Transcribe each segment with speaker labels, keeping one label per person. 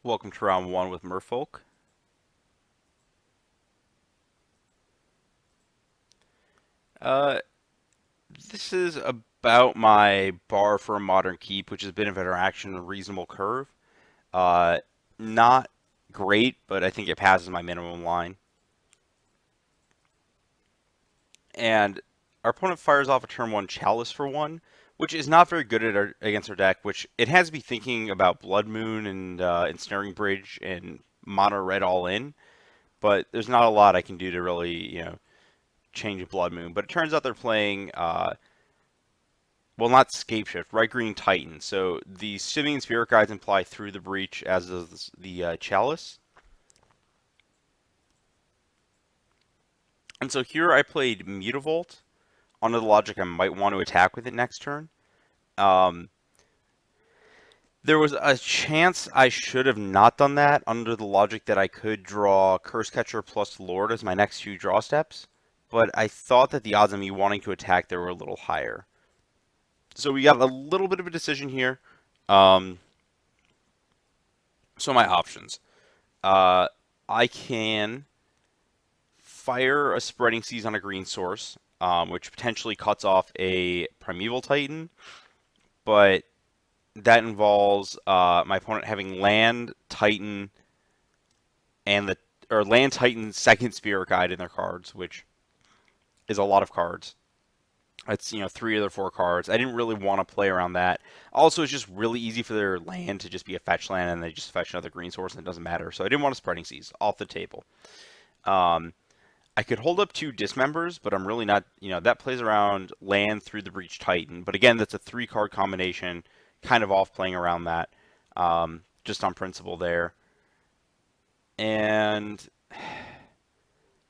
Speaker 1: Welcome to round one with Merfolk. Uh, this is about my bar for a modern keep, which is a bit of interaction and reasonable curve. Uh, Not great, but I think it passes my minimum line. And our opponent fires off a turn one Chalice for one, which is not very good against our deck. Which it has me thinking about Blood Moon and Ensnaring Bridge and Mono Red all in, but there's not a lot I can do to really change Blood Moon. But it turns out they're playing well, not Scapeshift, Red Green Titan. So the Simian Spirit Guides imply through the breach, as does the Chalice. And so here I played Mutavault under the logic I might want to attack with it next turn. Um, there was a chance I should have not done that under the logic that I could draw Curse Catcher plus Lord as my next few draw steps, but I thought that the odds of me wanting to attack there were a little higher. So we got a little bit of a decision here. Um, so my options. Uh, I can fire a Spreading Seas on a green source, which potentially cuts off a Primeval Titan, but that involves my opponent having land, Titan, and the or land, Titan, second Spirit Guide in their cards, which is a lot of cards. It's three of their four cards. I didn't really want to play around that. Also, it's just really easy for their land to just be a fetch land, and they just fetch another green source, and it doesn't matter. So I didn't want a Spreading Seas off the table. Um, I could hold up two Dismembers, but I'm really not. That plays around land through the Breach Titan. But again, that's a three-card combination, kind of off playing around that, just on principle there. And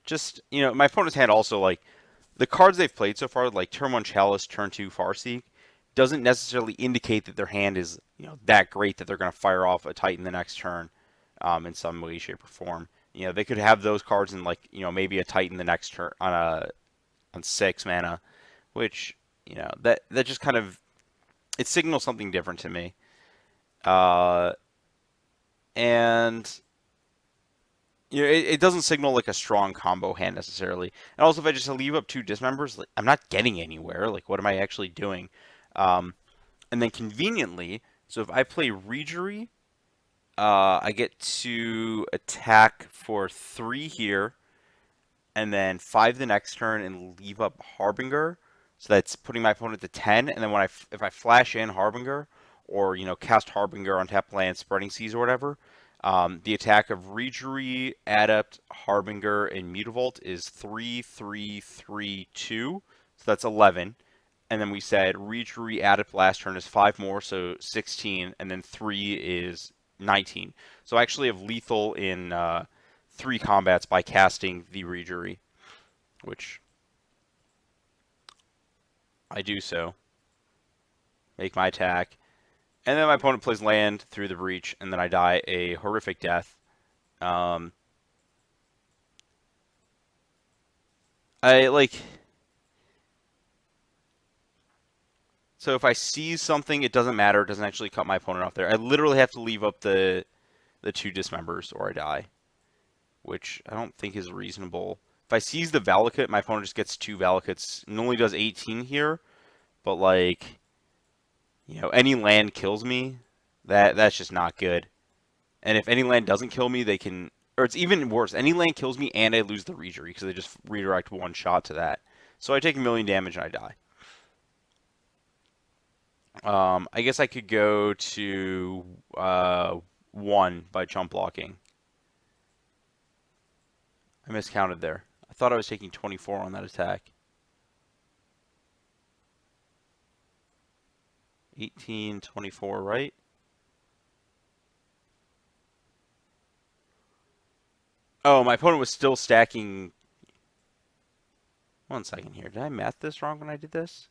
Speaker 1: just, my opponent's hand also, like, the cards they've played so far, like turn one Chalice, turn two Farseek, doesn't necessarily indicate that their hand is, that great that they're going to fire off a Titan the next turn, in some way, shape, or form. They could have those cards in, like, maybe a Titan the next turn on 6 mana, which, that just kind of, it signals something different to me. Uh, and it doesn't signal like a strong combo hand necessarily. And also, if I just leave up two Dismembers, like, I'm not getting anywhere. Like, what am I actually doing? Um, and then conveniently, so if I play Regery, I get to attack for 3 here, and then 5 the next turn, and leave up Harbinger. So that's putting my opponent to 10. And then if I flash in Harbinger, or cast Harbinger on tap land, Spreading Seas or whatever, the attack of Regery, Adept, Harbinger, and Mutavault is 3, 3, 3, 2. So that's 11. And then we said Regery, Adept last turn is 5 more, so 16. And then 3 is 19. So I actually have lethal in 3 combats by casting the Regery, which I do so. Make my attack. And then my opponent plays land through the breach, and then I die a horrific death. Um, I like. So if I seize something, it doesn't matter. It doesn't actually cut my opponent off there. I literally have to leave up the two Dismembers or I die, which I don't think is reasonable. If I seize the Valakut, my opponent just gets two Valakuts. It only does 18 here, but like, any land kills me. That's just not good. And if any land doesn't kill me, they can, or it's even worse. Any land kills me and I lose the Regery because they just redirect one shot to that. So I take a million damage and I die. I guess I could go to 1 by chump blocking. I miscounted there. I thought I was taking 24 on that attack. 18, 24, right? Oh, my opponent was still stacking. 1 second here. Did I math this wrong when I did this?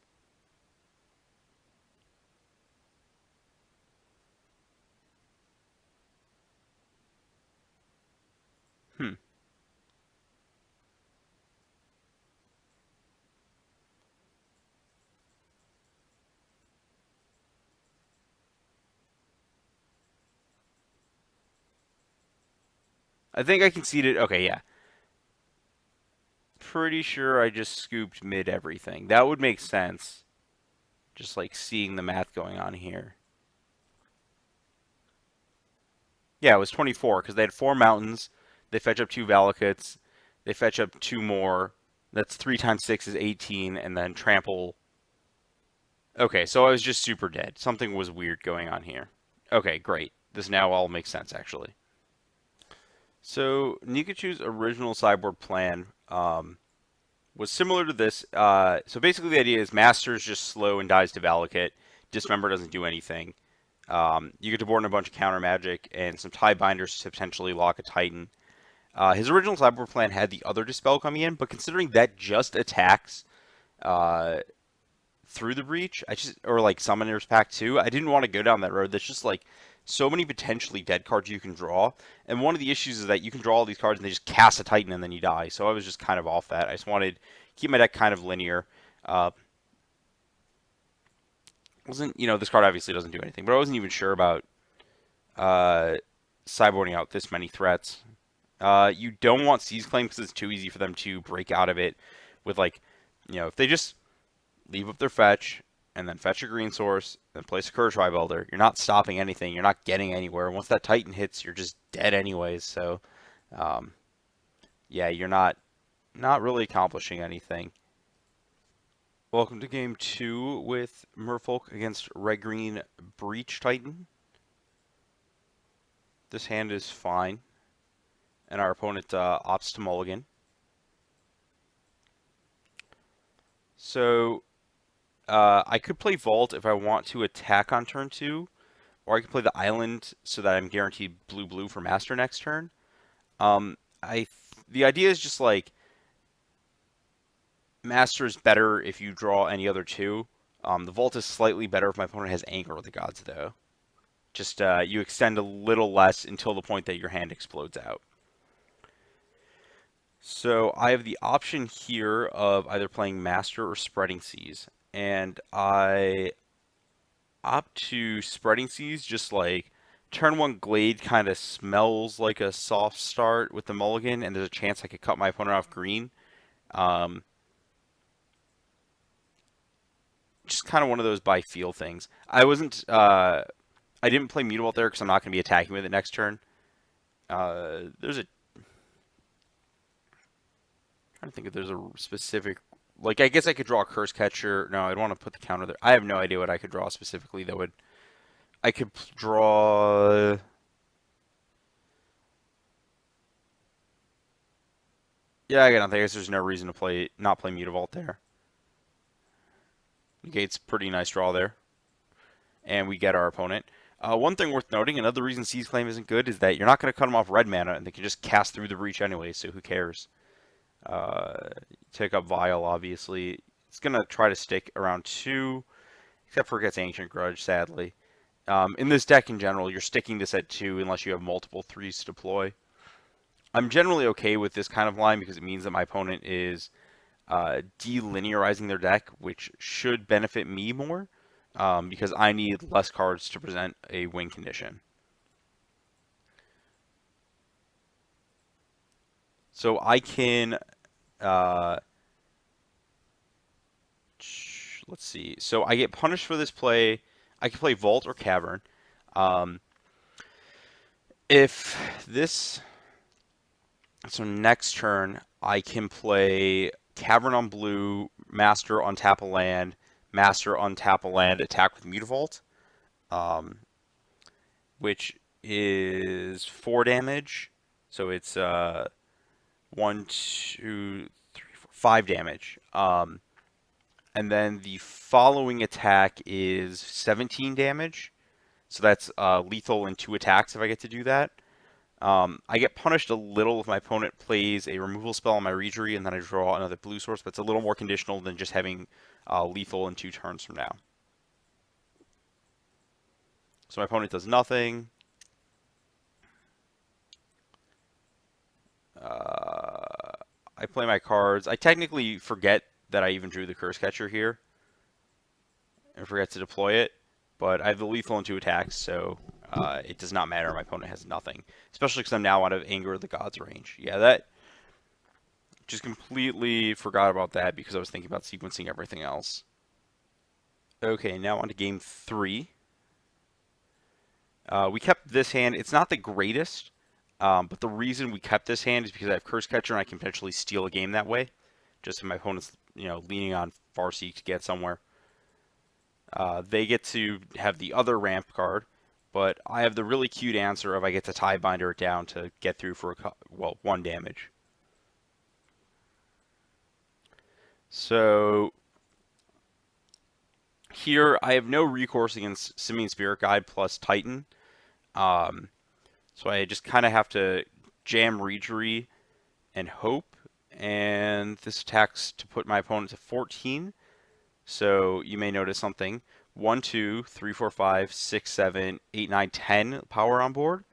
Speaker 1: Hmm. I think I conceded. Okay, yeah. Pretty sure I just scooped mid everything. That would make sense. Just like seeing the math going on here. Yeah, it was 24 because they had 4 mountains. They fetch up 2 Valakuts. They fetch up 2 more. That's 3 times 6 is 18, and then trample. Okay, so I was just super dead. Something was weird going on here. Okay, great. This now all makes sense, actually. So Nikachu's original sideboard plan was similar to this. So basically, the idea is Master's just slow and dies to Valakut. Dismember doesn't do anything. You get to board in a bunch of counter magic and some tie binders to potentially lock a Titan. His original sideboard plan had the other Dispel coming in, but considering that just attacks uh, through the breach, or like Summoner's Pact too, I didn't want to go down that road. That's just like so many potentially dead cards you can draw, and one of the issues is that you can draw all these cards and they just cast a Titan and then you die. So I was just kind of off that. I just wanted to keep my deck kind of linear. Uh, wasn't this card obviously doesn't do anything, but I wasn't even sure about uh, sideboarding out this many threats. You don't want Seize Claim because it's too easy for them to break out of it with like, if they just leave up their fetch and then fetch a green source, then place a Curse Tribe Elder, you're not stopping anything. You're not getting anywhere. Once that Titan hits, you're just dead anyways. So, um, yeah, you're not really accomplishing anything. Welcome to game 2 with Merfolk against Red Green Breach Titan. This hand is fine, and our opponent opts to mulligan. So I could play Vault if I want to attack on turn 2, or I could play the Island so that I'm guaranteed blue for Master next turn. Um, the idea is just like Master is better if you draw any other 2. The Vault is slightly better if my opponent has Anger of the Gods, though. Just you extend a little less until the point that your hand explodes out. So I have the option here of either playing Master or Spreading Seas, and I opt to Spreading Seas. Just like turn 1 Glade kind of smells like a soft start with the mulligan, and there's a chance I could cut my opponent off green. Um, just kind of one of those by feel things. I didn't play Mutavault there because I'm not going to be attacking with it next turn. There's a I don't think if there's a specific, like, I guess I could draw a Curse Catcher. No, I'd want to put the counter there. I have no idea what I could draw specifically that would. I could draw. Yeah, I guess there's no reason to not play Mutavault there. Negate's pretty nice draw there, and we get our opponent. One thing worth noting, another reason Seize Claim isn't good is that you're not going to cut them off red mana, and they can just cast through the breach anyway. So who cares? Take up Vial, obviously. It's going to try to stick around 2, except for it gets Ancient Grudge, sadly. In this deck in general, you're sticking this at 2 unless you have multiple 3s to deploy. I'm generally okay with this kind of line because it means that my opponent is delinearizing their deck, which should benefit me more because I need less cards to present a win condition. So I can, let's see. So I get punished for this play. I can play Vault or Cavern. If this, so next turn I can play Cavern on blue, Master on tap a land, Master on tap a land, attack with Mutavault, which is 4 damage. So it's 1, 2, 3, 4, 5 damage. And then the following attack is 17 damage. So that's lethal in 2 attacks if I get to do that. I get punished a little if my opponent plays a removal spell on my Regery and then I draw another blue source, but it's a little more conditional than just having lethal in 2 turns from now. So my opponent does nothing. I play my cards. I technically forget that I even drew the Curse Catcher here and forget to deploy it, but I have the lethal in 2 attacks, so it does not matter. My opponent has nothing, especially because I'm now out of Anger of the Gods range. Yeah, that just completely forgot about that because I was thinking about sequencing everything else. Okay, now on to game 3. We kept this hand. It's not the greatest, but the reason we kept this hand is because I have Curse Catcher and I can potentially steal a game that way. Just if my opponent's, leaning on Farseek to get somewhere. They get to have the other ramp card, but I have the really cute answer of I get to Tiebinder it down to get through for, 1 damage. So here I have no recourse against Simian Spirit Guide plus Titan. So I just kind of have to jam Reejerey and hope. And this attacks to put my opponent to 14. So you may notice something. 1, 2, 3, 4, 5, 6, 7, 8, 9, 10 power on board.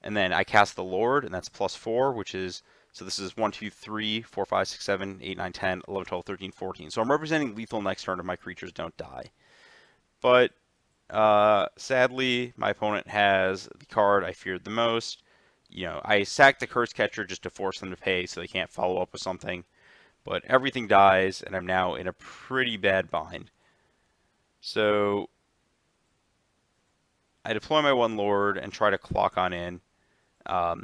Speaker 1: And then I cast the Lord, and that's +4, which is, so this is 1, 2, 3, 4, 5, 6, 7, 8, 9, 10, 11, 12, 13, 14. So I'm representing lethal next turn if my creatures don't die. But sadly, my opponent has the card I feared the most. I sacked the Curse Catcher just to force them to pay so they can't follow up with something. But everything dies, and I'm now in a pretty bad bind. So I deploy my 1 Lord and try to clock on in. I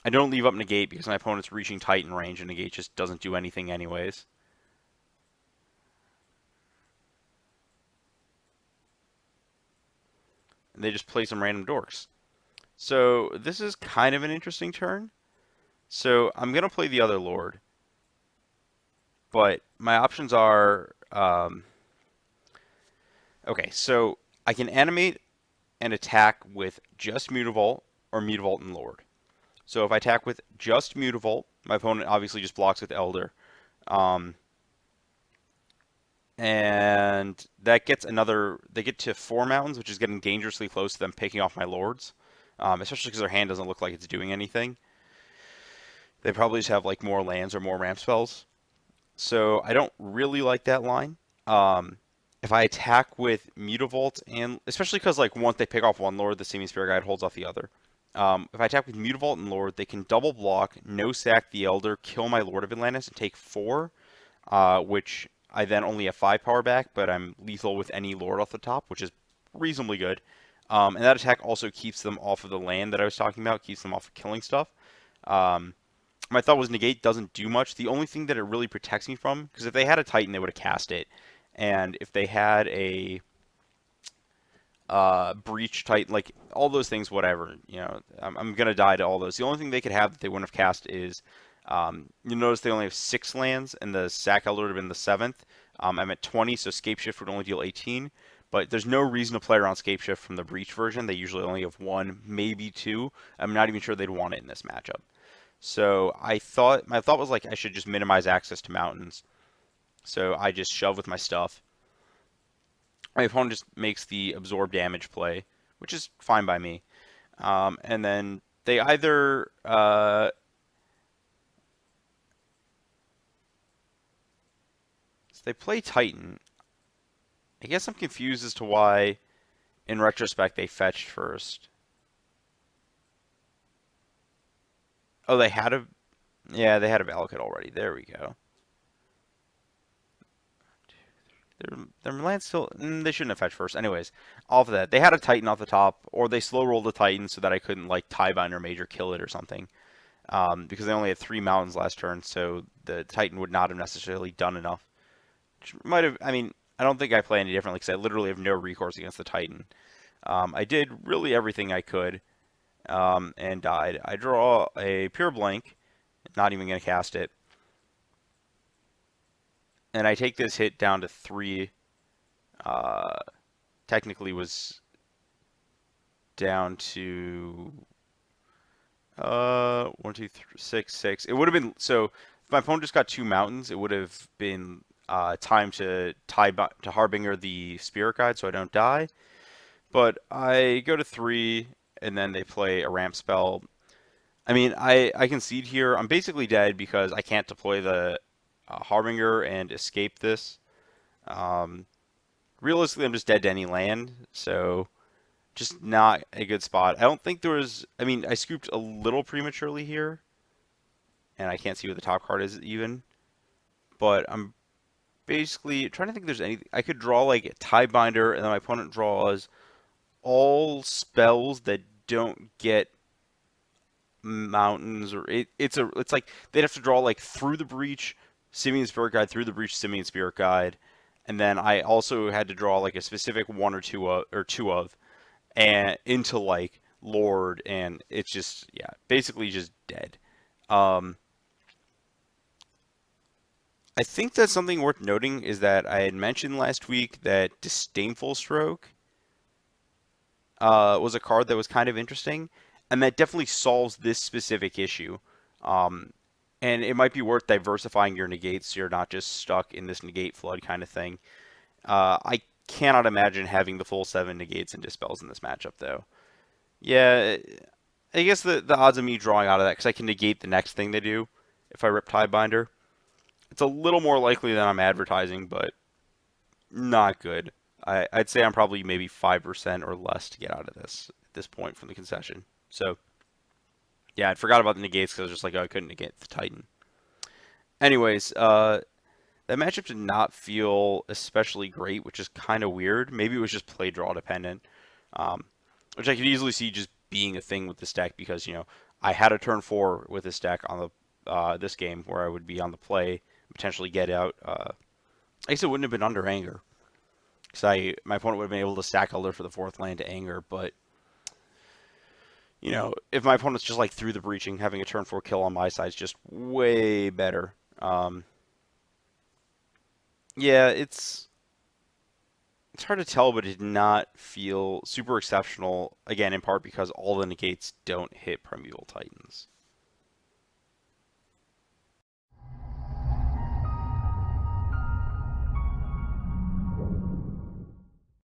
Speaker 1: don't leave up Negate because my opponent's reaching Titan range, and Negate just doesn't do anything anyways. And they just play some random dorks. So this is kind of an interesting turn. So I'm going to play the other Lord. But my options are... okay, so I can animate and attack with just Mutavault or Mutavault and Lord. So if I attack with just Mutavault, my opponent obviously just blocks with Elder. And that gets they get to 4 mountains, which is getting dangerously close to them picking off my Lords. Especially because their hand doesn't look like it's doing anything. They probably just have like more lands or more ramp spells. So I don't really like that line. If I attack with Mutavault, and especially because like once they pick off 1 Lord, the Simian Spirit Guide holds off the other. If I attack with Mutavault and Lord, they can double block, no sack the Elder, kill my Lord of Atlantis, and take 4, which I then only have 5 power back, but I'm lethal with any Lord off the top, which is reasonably good. And that attack also keeps them off of the land that I was talking about, keeps them off of killing stuff. My thought was Negate doesn't do much. The only thing that it really protects me from, because if they had a Titan, they would have cast it. And if they had a Breach Titan, like all those things, whatever, I'm going to die to all those. The only thing they could have that they wouldn't have cast is, you notice they only have 6 lands, and the Sack Elder would have been the 7th. I'm at 20, so Scapeshift would only deal 18. But there's no reason to play around Scapeshift from the Breach version. They usually only have 1, maybe 2. I'm not even sure they'd want it in this matchup. So my thought was like I should just minimize access to mountains. So I just shove with my stuff. My opponent just makes the absorb damage play, which is fine by me. And then they either they play Titan. I guess I'm confused as to why, in retrospect, they fetched first. Oh, they had a... Yeah, they had a Valakut already. There we go. Their land still... they shouldn't have fetched first. Anyways, off of that, they had a Titan off the top, or they slow rolled a Titan so that I couldn't, like, Tiebind or Major kill it or something. Because they only had 3 mountains last turn, so the Titan would not have necessarily done enough. Which might have... I mean, I don't think I play any differently because I literally have no recourse against the Titan. I did really everything I could. And died. I draw a pure blank, not even going to cast it. And I take this hit down to 3. Technically was down to 1, 2, 3, 6, 6. It would have been, so if my opponent just got 2 mountains, it would have been time to Harbinger the Spirit Guide so I don't die. But I go to 3, and then they play a ramp spell. I mean, I concede here. I'm basically dead because I can't deploy the Harbinger and escape this. Realistically, I'm just dead to any land, so Just not a good spot. I don't think there was. I mean, I scooped a little prematurely here, and I can't see what the top card is even. But I'm basically trying to think if there's anything. I could draw like a tie binder, and then my opponent draws all spells that don't get mountains, or it's like they'd have to draw like through the breach, Simian Spirit Guide, through the breach, Simian Spirit Guide, and then I also had to draw like a specific one or two of, and into like Lord, and it's just yeah, basically just dead. Um, I think that's something worth noting is that I had mentioned last week that Disdainful Stroke was a card that was kind of interesting, and that definitely solves this specific issue. Um, and it might be worth diversifying your negates so you're not just stuck in this negate flood kind of thing. I cannot imagine having the full 7 negates and dispels in this matchup, though. Yeah, I guess the odds of me drawing out of that, because I can negate the next thing they do if I rip Tidebinder, it's a little more likely than I'm advertising, but not good. I'd say I'm probably maybe 5% or less to get out of this at this point from the concession. So, yeah, I forgot about the negates because I was just like, oh, I couldn't negate the Titan. Anyways, that matchup did not feel especially great, which is kind of weird. Maybe it was just play draw dependent, um, which I could easily see just being a thing with this deck because, I had a turn 4 with this deck on the this game where I would be on the play, potentially get out. I guess it wouldn't have been under anger because my opponent would have been able to stack Elder for the 4th land to anger, but if my opponent's just like through the breaching, having a turn 4 kill on my side is just way better. Yeah, it's hard to tell, but it did not feel super exceptional. Again, in part because all the negates don't hit Primeval Titans.